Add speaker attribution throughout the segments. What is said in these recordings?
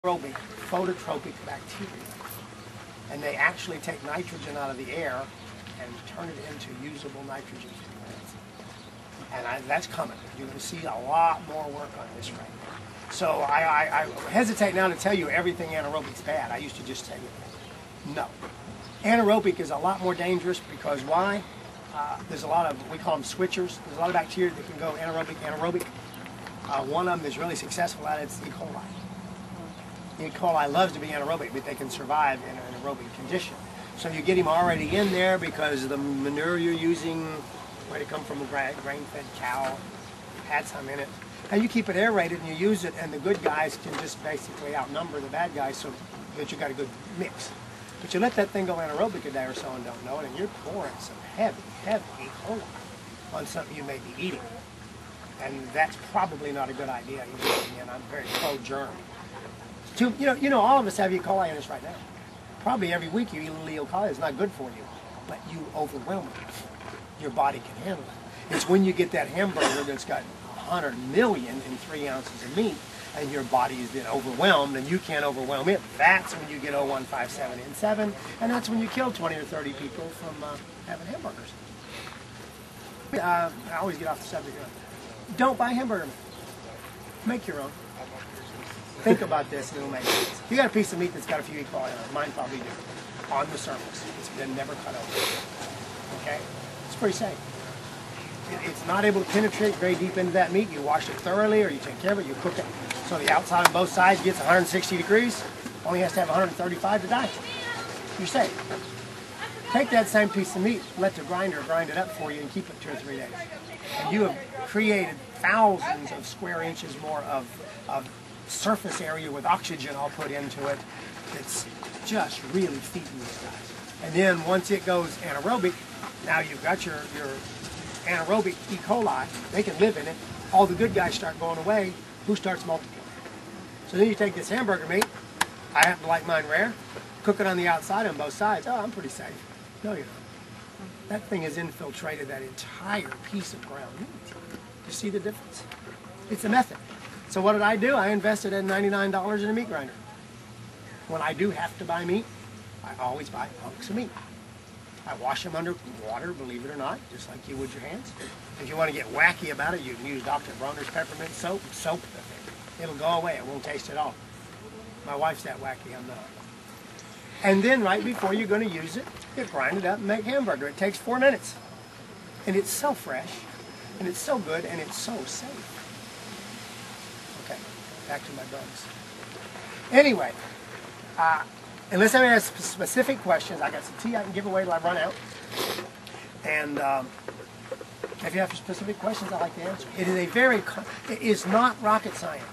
Speaker 1: anaerobic phototropic bacteria, and they actually take nitrogen out of the air and turn it into usable nitrogen for plants. And that's coming. You're going to see a lot more work on this right now. So I hesitate now to tell you everything anaerobic's bad. I used to just tell you no. Anaerobic is a lot more dangerous because why? There's a lot of, we call them switchers. There's a lot of bacteria that can go anaerobic. One of them is really successful at it. It's E. coli. E. coli loves to be anaerobic, but they can survive in an aerobic condition. So you get him already in there because the manure you're using might have come from a grain-fed cow, had some in it. And you keep it aerated and you use it, and the good guys can just basically outnumber the bad guys so that you got a good mix. But you let that thing go anaerobic a day or so and don't know it, and you're pouring some heavy E. coli on something you may be eating. And that's probably not a good idea. And I'm very pro-germ. You know, all of us have E. coli in us right now. Probably every week you eat a little E. coli. It's not good for you, but you overwhelm it. Your body can handle it. It's when you get that hamburger that's got 100 million in 3 ounces of meat, and your body has been overwhelmed, and you can't overwhelm it. That's when you get O157N7, and that's when you kill 20 or 30 people from having hamburgers. I always get off the subject. Don't buy hamburger meat. Make your own. Think about this and it'll make sense. You got a piece of meat that's got a few E. coli on it. Mine probably do. On the surface. It's been never cut open. Okay? It's pretty safe. It's not able to penetrate very deep into that meat. You wash it thoroughly or you take care of it, you cook it. So the outside on both sides gets 160 degrees. Only has to have 135 to die. You're safe. Take that same piece of meat, let the grinder grind it up for you and keep it 2 or 3 days. And you have created thousands of square inches more of surface area with oxygen all put into it. It's just really feeding these guys. And then once it goes anaerobic, now you've got your anaerobic E. coli. They can live in it. All the good guys start going away. Who starts multiplying? So then you take this hamburger meat. I happen to like mine rare. Cook it on the outside on both sides. Oh, I'm pretty safe. No, you're not. That thing has infiltrated that entire piece of ground meat. You see the difference? It's a method. So what did I do? I invested in $99 in a meat grinder. When I do have to buy meat, I always buy hunks of meat. I wash them under water, believe it or not, just like you would your hands. If you want to get wacky about it, you can use Dr. Bronner's peppermint soap and soap the thing. It'll go away. It won't taste at all. My wife's that wacky, I'm not. And then right before you're going to use it, you grind it up and make hamburger. It takes 4 minutes. And it's so fresh, and it's so good, and it's so safe. Okay, back to my bugs. Anyway, unless anyone has specific questions, I got some tea I can give away till I run out. And if you have specific questions, I'd like to answer. It is not rocket science.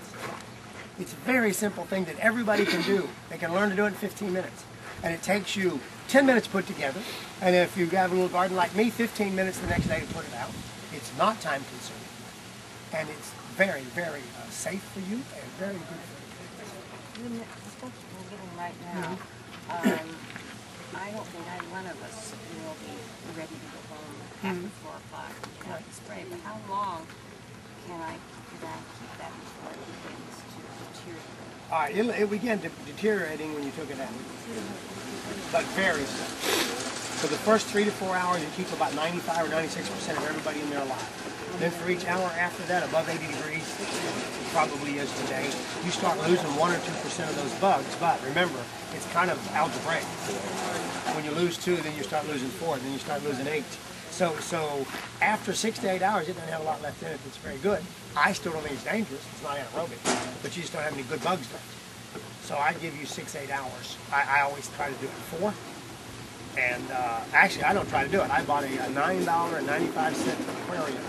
Speaker 1: It's a very simple thing that everybody can do. They can learn to do it in 15 minutes. And it takes you 10 minutes to put together. And if you have a little garden like me, 15 minutes the next day to put it out. It's not time consuming. And it's very, very safe for you and very good for you.
Speaker 2: The stuff we're getting right now, I don't think one of us will be ready to go home after 4 o'clock and get out the spray. But how long could I keep that before it begins to deteriorate?
Speaker 1: All right, it began deteriorating when you took it out, but very slow. For the first 3 to 4 hours, you keep about 95 or 96% of everybody in there alive. Then for each hour after that, above 80 degrees, it probably is today, you start losing 1 or 2% of those bugs. But remember, it's kind of algebraic. When you lose 2, then you start losing 4, then you start losing 8. So after 6 to 8 hours, it doesn't have a lot left in it that's very good. I still don't think it's dangerous. It's not anaerobic, but you just don't have any good bugs left. So I give you 6 to 8 hours. I always try to do it 4. And actually, I don't try to do it. I bought a $9.95 aquarium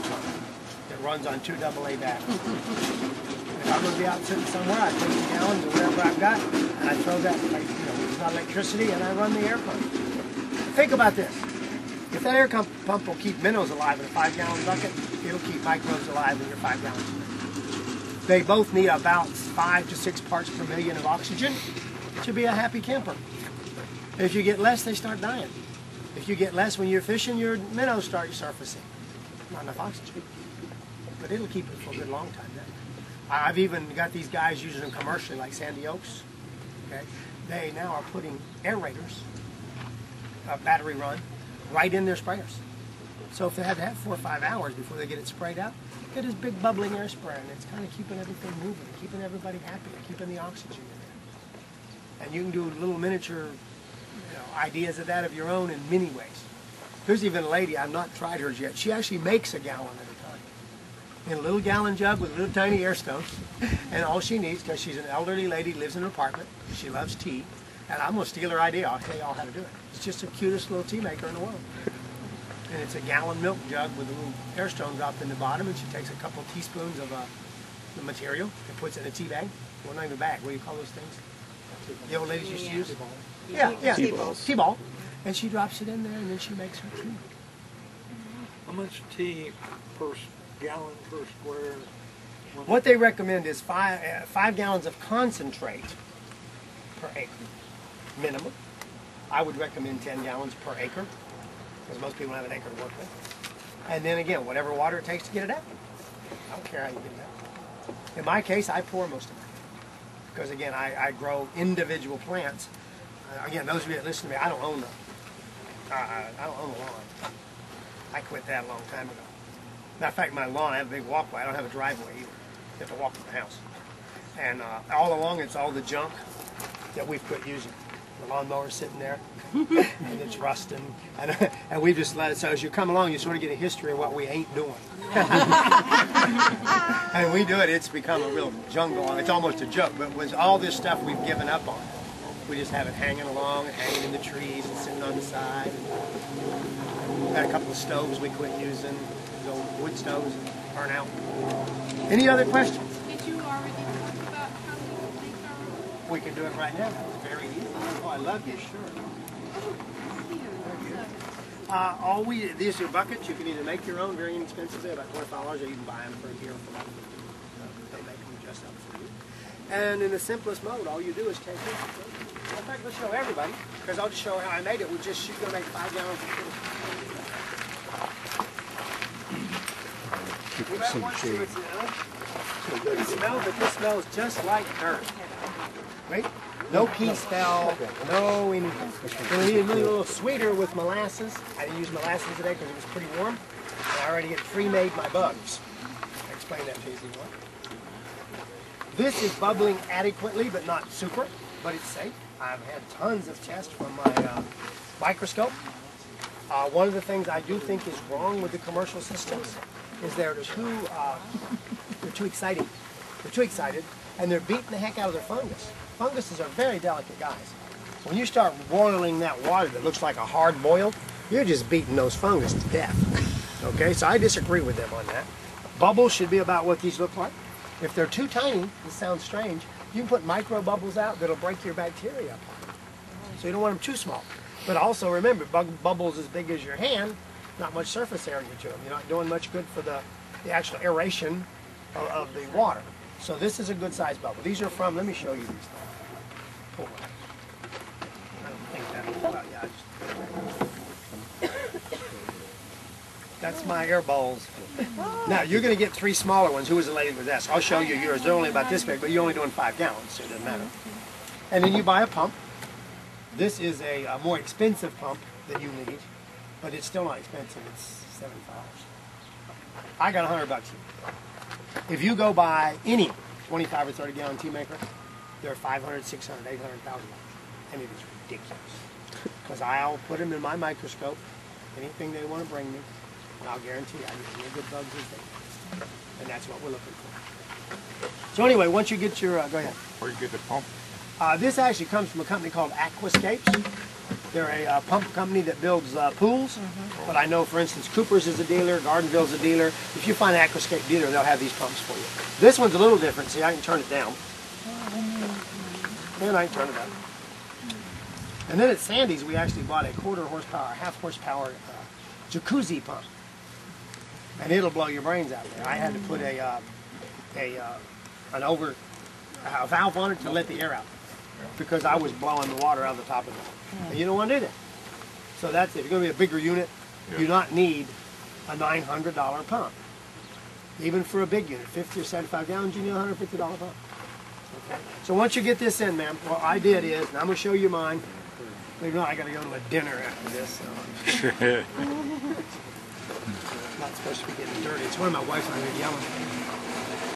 Speaker 1: that runs on 2 AA batteries. If I'm going to be out sitting somewhere, I take the gallons or whatever I've got, and I throw that, there's not electricity, and I run the air pump. Think about this. If that air pump will keep minnows alive in a 5-gallon bucket, it'll keep microbes alive in your 5 gallons. They both need about 5 to 6 parts per million of oxygen to be a happy camper. If you get less, they start dying. If you get less when you're fishing, your minnows start surfacing. Not enough oxygen. But it'll keep it for a good long time then. I've even got these guys using them commercially, like Sandy Oaks. okay, they now are putting aerators, battery run, right in their sprayers. So if they had to have 4 or 5 hours before they get it sprayed out, get this big bubbling air spray, and it's kind of keeping everything moving, keeping everybody happy, keeping the oxygen in there. And you can do little miniature ideas of that of your own in many ways. There's even a lady, I've not tried hers yet, she actually makes a gallon at a time. In a little gallon jug with a little tiny air stone. And all she needs, because she's an elderly lady, lives in an apartment, she loves tea, and I'm going to steal her idea, I'll tell you all how to do it. It's just the cutest little tea maker in the world. And it's a gallon milk jug with a little air stone dropped in the bottom, and she takes a couple teaspoons of the material and puts it in a tea bag. Well, not even a bag, what do you call those things? The old ladies used to use? Yeah. Tea-ball. And she drops it in there, and then she makes her tea.
Speaker 3: How much tea per gallon per square?
Speaker 1: What they recommend is 5 gallons of concentrate per acre, minimum. I would recommend 10 gallons per acre, because most people don't have an acre to work with. And then again, whatever water it takes to get it out. I don't care how you get it out. In my case, I pour most of it. Because again, I grow individual plants. Again, those of you that listen to me, I don't own the lawn. I quit that a long time ago. Matter of fact, my lawn, I have a big walkway. I don't have a driveway either. You have to walk to the house. And all along, it's all the junk that we've quit using. The lawnmower's sitting there, and it's rusting. And we just let it, so as you come along, you sort of get a history of what we ain't doing. And we do it, it's become a real jungle. It's almost a joke, but with all this stuff we've given up on, we just have it hanging along and hanging in the trees and sitting on the side. Got a couple of stoves we quit using, those old wood stoves that burn out. Any other questions?
Speaker 4: Did you already talk about how to make our...
Speaker 1: We can do it right now. It's very easy. Oh, I love you, sure. These are buckets. You can either make your own, very inexpensive, they're about $25, or you can buy them for here for about $50. They make them just up for you. And in the simplest mode, all you do is take it. In fact, let's show everybody, because I'll just show how I made it. We're just going to make 5 gallons of
Speaker 3: Keep it some shade.
Speaker 1: It smells, but this smells just like dirt. Right? No pea smell, no anything. And we need a little sweeter with molasses. I didn't use molasses today because it was pretty warm. And I already had pre-made my bugs. I'll explain that to you if you want. This is bubbling adequately, but not super, but it's safe. I've had tons of tests from my microscope. One of the things I do think is wrong with the commercial systems is they're too exciting. They're too excited, and they're beating the heck out of their fungus. Funguses are very delicate guys. When you start boiling that water that looks like a hard boil, you're just beating those fungus to death. Okay, so I disagree with them on that. Bubbles should be about what these look like. If they're too tiny, this sounds strange, you can put micro bubbles out that'll break your bacteria apart. So you don't want them too small. But also remember, bubbles as big as your hand, not much surface area to them. You're not doing much good for the actual aeration of the water. So this is a good size bubble. These are from, let me show you these things. Pull one. I don't think that'll, well, yeah, that's my air balls. Now, you're going to get 3 smaller ones. Who was the lady with this? I'll show you yours. They're only about this big, but you're only doing 5 gallons, so it doesn't matter. And then you buy a pump. This is a more expensive pump than you need, but it's still not expensive. It's $70. I got $100 here. If you go buy any 25 or 30 gallon tea maker, they're $500, $600, $800,000, and it is ridiculous. Because I'll put them in my microscope, anything they want to bring me, and I'll guarantee I get as good bugs as they can. And that's what we're looking for. So anyway, once you get your, go ahead.
Speaker 3: Where you get the pump?
Speaker 1: This actually comes from a company called Aquascapes. They're a pump company that builds pools. But I know, for instance, Cooper's is a dealer, Gardenville's a dealer. If you find an Aquascape dealer, they'll have these pumps for you. This one's a little different. See, I can turn it down. And I can turn it up. And then at Sandy's, we actually bought a 1/4 horsepower, 1/2 horsepower jacuzzi pump. And it'll blow your brains out there. I had to put a valve on it to let the air out, because I was blowing the water out of the top of it. And you don't want to do that. So that's it. If you're going to be a bigger unit, you do not need a $900 pump. Even for a big unit, 50 or 75 gallons, you need a $150 pump. So once you get this in, ma'am, what I did is, and I'm going to show you mine. Believe it or not, I got to go to a dinner after this. So I'm not supposed to be getting dirty. It's one of my wife's going to be yelling at me.